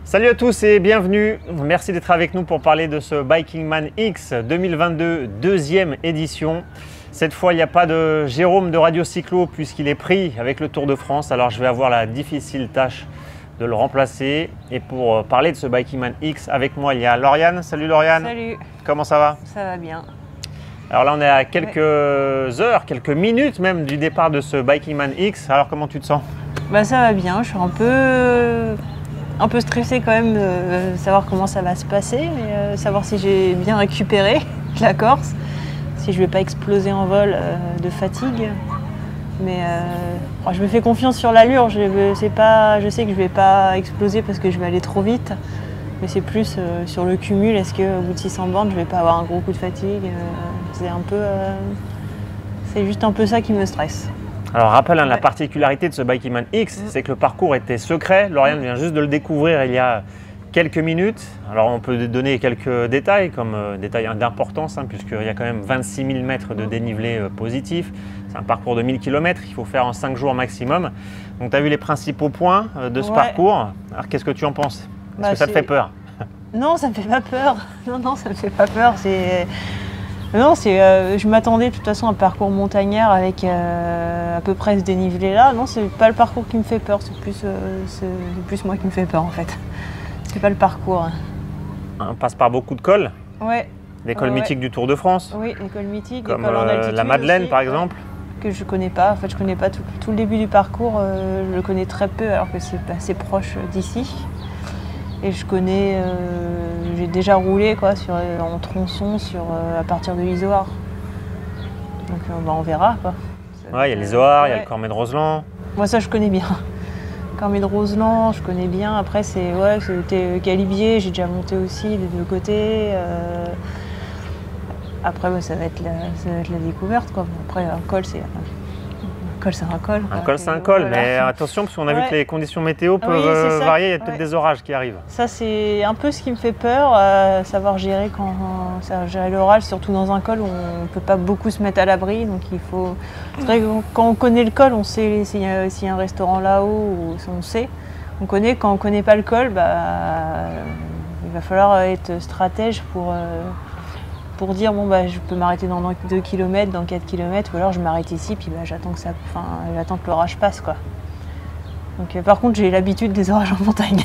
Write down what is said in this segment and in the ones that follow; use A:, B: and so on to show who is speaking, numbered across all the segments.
A: Salut à tous et bienvenue. Merci d'être avec nous pour parler de ce Bikingman X 2022, deuxième édition. Cette fois, il n'y a pas de Jérôme de Radio Cyclo puisqu'il est pris avec le Tour de France. Alors, je vais avoir la difficile tâche de le remplacer. Et pour parler de ce Bikingman X, avec moi, il y a Lauriane. Salut Lauriane.
B: Salut.
A: Comment ça va?
B: Ça va bien.
A: Alors là, on est à quelques heures, quelques minutes même du départ de ce Bikingman X. Alors, comment tu te sens?
B: Bah, ça va bien. Je suis un peu stressée quand même de savoir comment ça va se passer, mais savoir si j'ai bien récupéré la Corse, si je vais pas exploser en vol de fatigue. Mais je me fais confiance sur l'allure. Je sais que je vais pas exploser parce que je vais aller trop vite. Mais c'est plus sur le cumul. Est-ce qu'au bout de 600 bornes, je vais pas avoir un gros coup de fatigue? C'est juste un peu ça qui me stresse.
A: Alors rappel, la particularité de ce Bikingman X, c'est que le parcours était secret. Lauriane vient juste de le découvrir il y a quelques minutes. Alors on peut donner quelques détails, comme détails d'importance, puisqu'il y a quand même 26 000 mètres de dénivelé positif. C'est un parcours de 1000 km, il faut faire en 5 jours maximum. Donc tu as vu les principaux points de ce parcours. Alors qu'est-ce que tu en penses? Est-ce que ça te fait peur?
B: Non, ça me fait pas peur. Non, ça me fait pas peur. Je m'attendais de toute façon à un parcours montagnard avec à peu près ce dénivelé-là. Non, c'est pas le parcours qui me fait peur, c'est plus moi qui me fait peur en fait. C'est pas le parcours.
A: On passe par beaucoup de cols.
B: Ouais.
A: Des cols mythiques du Tour de France.
B: Oui, des cols mythiques,
A: comme
B: des cols en altitude
A: la Madeleine
B: aussi,
A: par exemple.
B: Que je connais pas. En fait, je connais pas tout le début du parcours. Je le connais très peu alors que c'est assez proche d'ici. Et je connais, j'ai déjà roulé en tronçon à partir de l'Izoard. Donc on verra quoi.
A: Ouais, il y a l'Izoard, il y a le Cormet de Roseland.
B: Moi ça je connais bien. Cormet de Roseland, je connais bien. Après c'était Galibier, j'ai déjà monté aussi des deux côtés. Après ça va être la découverte quoi. Après un col c'est un col.
A: Un col, c'est un col, mais attention, parce qu'on a vu que les conditions météo peuvent varier, il y a peut-être des orages qui arrivent.
B: Ça, c'est un peu ce qui me fait peur, savoir gérer l'orage, surtout dans un col où on ne peut pas beaucoup se mettre à l'abri. Donc il faut. C'est vrai que quand on connaît le col, on sait s'il y a un restaurant là-haut, on sait. On connaît, quand on ne connaît pas le col, il va falloir être stratège pour dire je peux m'arrêter dans 2 km, dans 4 km, ou alors je m'arrête ici, puis j'attends que l'orage passe quoi. Donc par contre j'ai l'habitude des orages en montagne.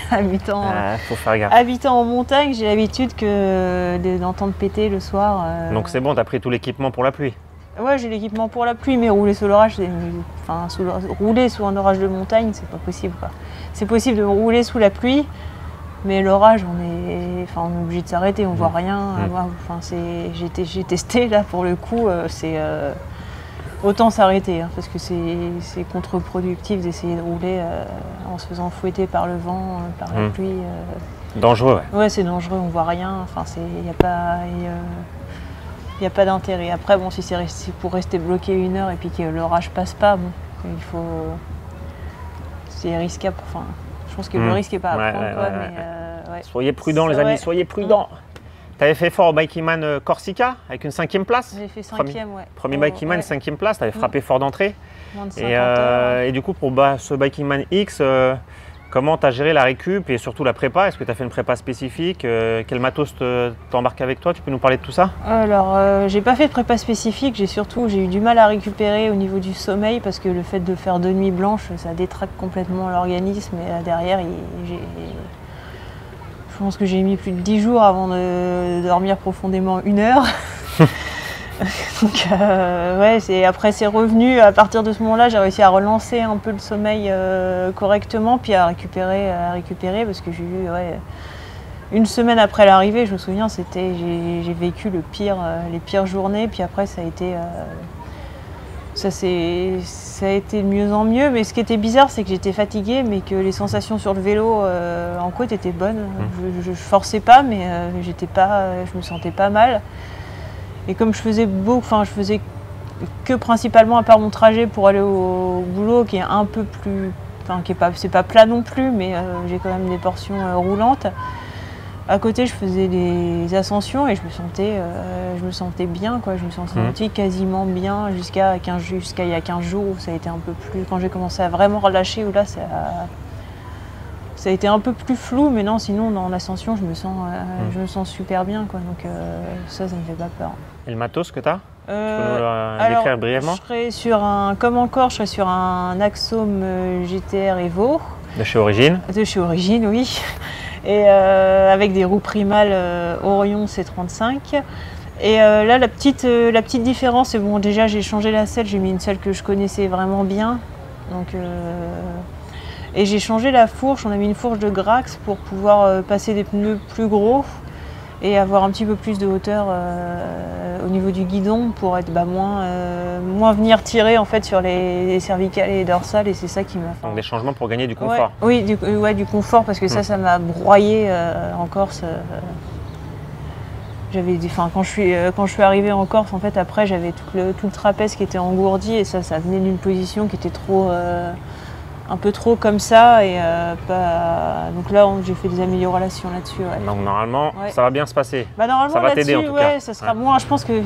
A: Faut faire gaffe.
B: Habitant en montagne, j'ai l'habitude d'entendre péter le soir.
A: Donc c'est bon, tu as pris tout l'équipement pour la pluie?
B: Ouais, j'ai l'équipement pour la pluie, mais rouler sous l'orage, rouler sous un orage de montagne, c'est pas possible quoi. C'est possible de rouler sous la pluie. Mais l'orage, on est obligé de s'arrêter, on voit rien. J'ai testé là pour le coup, autant s'arrêter parce que c'est contre-productif d'essayer de rouler en se faisant fouetter par le vent, par la pluie.
A: Dangereux.
B: Ouais, c'est dangereux, on voit rien. Il n'y a pas d'intérêt. Après, si c'est pour rester bloqué 1 heure et puis que l'orage passe pas, c'est risquable. Je pense que le risque n'est pas à prendre.
A: Soyez prudents les amis, soyez prudents. Tu avais fait fort au Bikingman Corsica avec une 5e place?
B: J'ai fait 5e,
A: Premier Bikingman, 5e place, tu avais frappé fort d'entrée.
B: Moins de 50 heures.
A: Et du coup, pour ce Bikingman X, comment tu as géré la récup et surtout la prépa? Est-ce que tu as fait une prépa spécifique? Quel matos t'embarques avec toi? Tu peux nous parler de tout ça?
B: Alors, j'ai pas fait de prépa spécifique. J'ai eu du mal à récupérer au niveau du sommeil parce que le fait de faire 2 nuits blanches, ça détraque complètement l'organisme. Et derrière, je pense que j'ai mis plus de 10 jours avant de dormir profondément 1 heure. Donc, après c'est revenu. À partir de ce moment-là, j'ai réussi à relancer un peu le sommeil correctement, puis à récupérer parce que j'ai eu une semaine après l'arrivée, je me souviens, j'ai vécu les pires journées, puis après ça a été de mieux en mieux. Mais ce qui était bizarre, c'est que j'étais fatiguée, mais que les sensations sur le vélo en côte étaient bonnes. Je forçais pas, mais je me sentais pas mal. Et comme je faisais que principalement, à part mon trajet pour aller au boulot, qui est un peu plus, c'est pas plat non plus, mais j'ai quand même des portions roulantes. À côté, je faisais des ascensions et je me sentais bien, quoi. Je me sentais quasiment bien jusqu'à il y a 15 jours où ça a été un peu plus. Quand j'ai commencé à vraiment relâcher, où là, Ça a été un peu plus flou, mais non, sinon dans l'ascension, je me sens super bien, quoi. Donc ça me fait pas peur.
A: Et le matos que tu as? Tu peux nous
B: Alors,
A: décrire brièvement?
B: Comme encore, je serais sur un Axome GTR Evo.
A: De chez Origine?
B: De chez Origine, oui. Et avec des roues primales Orion C35. Et là, la petite différence, c'est bon, déjà j'ai changé la selle, j'ai mis une selle que je connaissais vraiment bien. Donc, et j'ai changé la fourche, on a mis une fourche de Grax pour pouvoir passer des pneus plus gros et avoir un petit peu plus de hauteur au niveau du guidon pour être moins venir tirer en fait sur les cervicales et les dorsales, et c'est ça qui m'a fait.
A: Donc des changements pour gagner du confort.
B: Ouais, oui, du confort, parce que ça m'a broyé en Corse. Quand je suis arrivée en Corse, en fait, après j'avais tout le trapèze qui était engourdi, et ça venait d'une position qui était un peu trop comme ça, et donc là j'ai fait des améliorations là-dessus. Ouais.
A: Donc normalement ça va bien se passer.
B: Normalement,
A: ça va t'aider en tout cas.
B: Ça sera moins, je pense que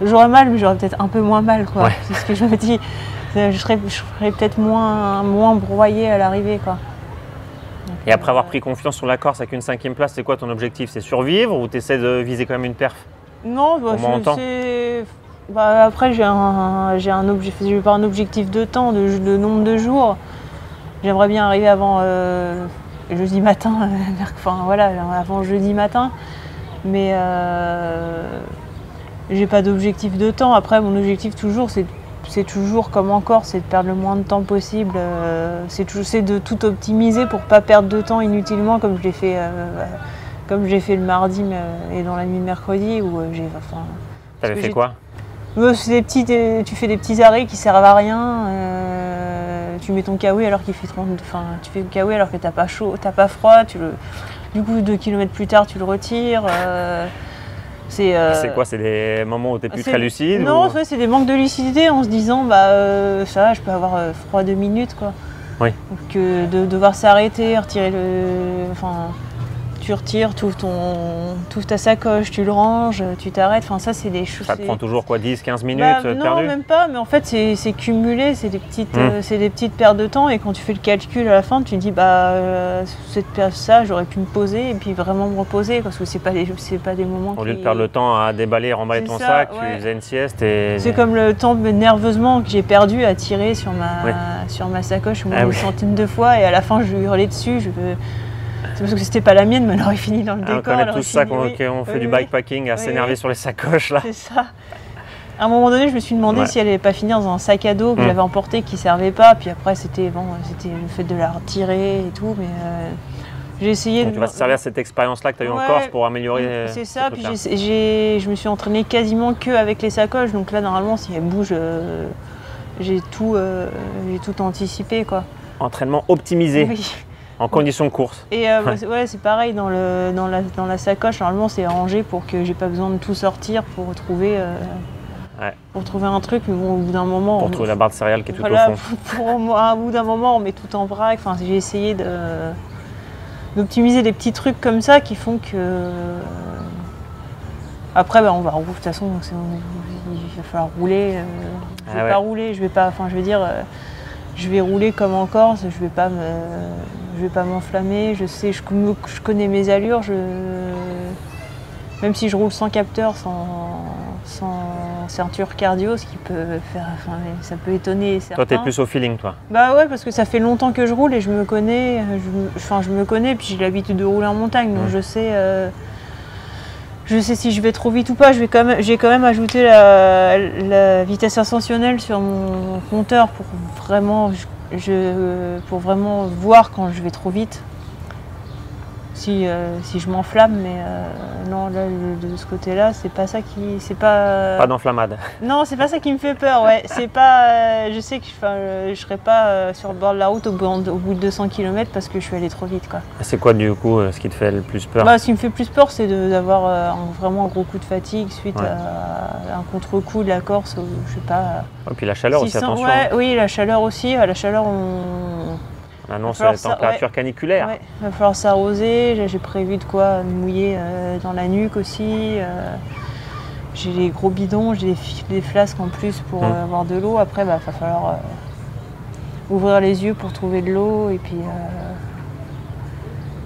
B: j'aurai mal, mais j'aurai peut-être un peu moins mal, quoi. Ouais. C'est ce que je me dis. Je serais peut-être moins broyée à l'arrivée, quoi.
A: Et après avoir pris confiance sur la Corse avec une 5e place, c'est quoi ton objectif? C'est survivre ou tu essaies de viser quand même une perf?
B: Non, après j'ai pas un objectif de temps, de nombre de jours. J'aimerais bien arriver avant jeudi matin, avant jeudi matin. Mais j'ai pas d'objectif de temps. Après, mon objectif toujours, c'est toujours comme encore, c'est de perdre le moins de temps possible. C'est de tout optimiser pour pas perdre de temps inutilement, comme je l'ai fait le mardi et dans la nuit de mercredi, où
A: T'avais fait quoi?
B: Tu fais des petits arrêts qui servent à rien. Tu mets ton kawaii alors qu'il fait 30. Tu fais le kawaii alors que t'as pas chaud, t'as pas froid. Du coup, 2 km plus tard, tu le retires.
A: C'est quoi? C'est des moments où tu n'es plus très lucide?
B: Non, c'est des manques de lucidité en se disant ça va, je peux avoir froid 2 minutes, quoi.
A: Oui.
B: Que de devoir s'arrêter, retirer tu retires, tu ouvres ta sacoche, tu le ranges, tu t'arrêtes. Ça, c'est des choses.
A: Ça te prend toujours quoi, 10-15 minutes perdu?
B: Non, même pas, mais en fait, c'est cumulé, c'est des petites pertes de temps, et quand tu fais le calcul à la fin, tu te dis, ça, j'aurais pu me poser et puis vraiment me reposer, parce que c'est pas des moments
A: Au lieu de perdre le temps à déballer, remballer ton sac, tu faisais une sieste et...
B: C'est comme le temps nerveusement que j'ai perdu à tirer sur ma sacoche une centaine de fois, et à la fin, je hurlais dessus. C'est parce que c'était pas la mienne, mais elle aurait fini dans le décor.
A: On connaît tous ça quand on fait du bikepacking, à s'énerver sur les sacoches là.
B: C'est ça. À un moment donné, je me suis demandé si elle n'allait pas finir dans un sac à dos que j'avais emporté qui servait pas. Puis après, c'était le fait de la retirer et tout, mais j'ai essayé.
A: Donc tu vas te servir de cette expérience-là que tu as eue en Corse pour améliorer.
B: C'est ça. Puis je me suis entraînée quasiment que avec les sacoches. Donc là, normalement, si elle bouge, j'ai tout anticipé, quoi.
A: Entraînement optimisé. Oui. En condition de course.
B: Et c'est pareil dans la sacoche. Normalement, c'est rangé pour que j'ai pas besoin de tout sortir pour trouver un truc. Mais bon, au bout d'un moment,
A: pour trouver la barre de céréales qui est tout au fond.
B: Au bout d'un moment, on met tout en vrac. J'ai essayé d'optimiser des petits trucs comme ça qui font que. Après, on va rouler. De toute façon, il va falloir rouler. Je vais pas rouler. Je vais pas. Je vais rouler comme en Corse. Je vais pas m'enflammer, je connais mes allures, même si je roule sans capteur, sans ceinture cardio, ce qui peut faire, ça peut étonner certains.
A: Toi, t'es plus au feeling, toi?
B: Bah ouais, parce que ça fait longtemps que je roule et je me connais, puis j'ai l'habitude de rouler en montagne, donc je sais si je vais trop vite ou pas. J'ai quand même ajouté la vitesse ascensionnelle sur mon compteur pour vraiment voir quand je vais trop vite, si je m'enflamme, mais non, là, de ce côté-là, c'est pas ça qui...
A: Pas d'enflammade.
B: Non, c'est pas ça qui me fait peur, ouais. C'est pas... je sais que je serai pas sur le bord de la route au bout de 200 km parce que je suis allée trop vite, quoi.
A: C'est quoi, du coup, ce qui te fait le plus peur?
B: Ce qui me fait plus peur, c'est d'avoir vraiment un gros coup de fatigue suite à un contre-coup de la Corse, ou je sais pas...
A: Et puis la chaleur aussi, attention.
B: Oui, la chaleur aussi. La chaleur,
A: on annonce la température caniculaire.
B: Ouais, il va falloir s'arroser. J'ai prévu de quoi me mouiller dans la nuque aussi. J'ai les gros bidons, j'ai des flasques en plus pour avoir de l'eau. Après, il va falloir ouvrir les yeux pour trouver de l'eau. Et puis,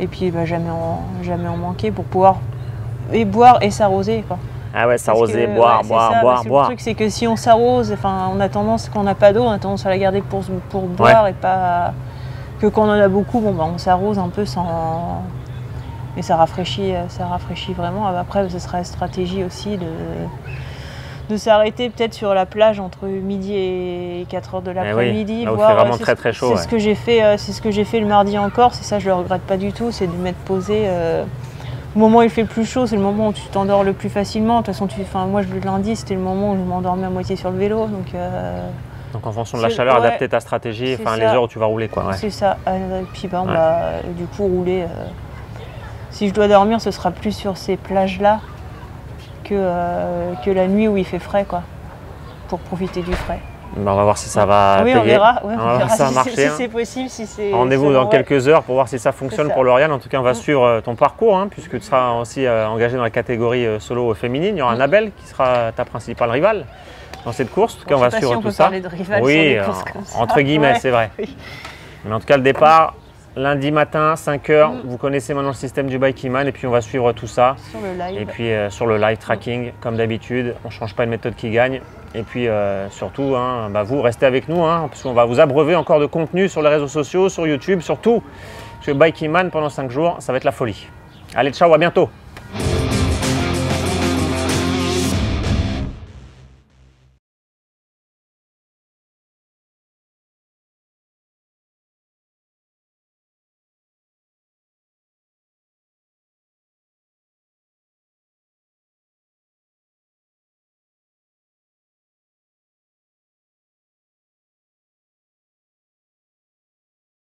B: Et puis jamais en manquer pour pouvoir et boire et s'arroser, quoi.
A: Ah ouais, s'arroser, boire.
B: Le truc, c'est que si on s'arrose, on a tendance, quand on n'a pas d'eau, on a tendance à la garder pour boire et pas que quand on en a beaucoup, on s'arrose un peu sans. Mais ça rafraîchit vraiment. Après, ce sera la stratégie aussi de s'arrêter peut-être sur la plage entre midi et 4 h de l'après-midi.
A: Là où il fait vraiment très très chaud.
B: C'est ce que j'ai fait le mardi encore. C'est ça, je le regrette pas du tout. C'est de m'être posé. Au moment où il fait le plus chaud, c'est le moment où tu t'endors le plus facilement. De toute façon, moi, le lundi, c'était le moment où je m'endormais à moitié sur le vélo.
A: Donc en fonction de la chaleur, adapter ta stratégie, les heures où tu vas rouler, quoi. Ouais.
B: C'est ça. Et puis du coup, rouler. Si je dois dormir, ce sera plus sur ces plages-là que la nuit où il fait frais, quoi, pour profiter du frais.
A: On va voir si ça va payer.
B: On verra
A: si ça va marcher.
B: Si c'est possible, si c'est.
A: Rendez-vous dans quelques heures pour voir si ça fonctionne pour Lauriane. En tout cas, on va suivre ton parcours, puisque tu seras aussi engagé dans la catégorie solo féminine. Il y aura Annabelle qui sera ta principale rivale dans cette course. En tout cas, on va suivre tout ça.
B: Parler de rivale
A: oui,
B: sur des courses comme ça.
A: Entre guillemets, c'est vrai. Oui. Mais en tout cas, le départ. Lundi matin, 5 h, vous connaissez maintenant le système du Bikeyman et puis on va suivre tout ça.
B: Sur le live.
A: Et puis sur le live tracking, comme d'habitude, on ne change pas une méthode qui gagne. Et puis surtout, vous restez avec nous, parce qu'on va vous abreuver encore de contenu sur les réseaux sociaux, sur YouTube, surtout. Parce que Bikeyman pendant 5 jours, ça va être la folie. Allez, ciao, à bientôt.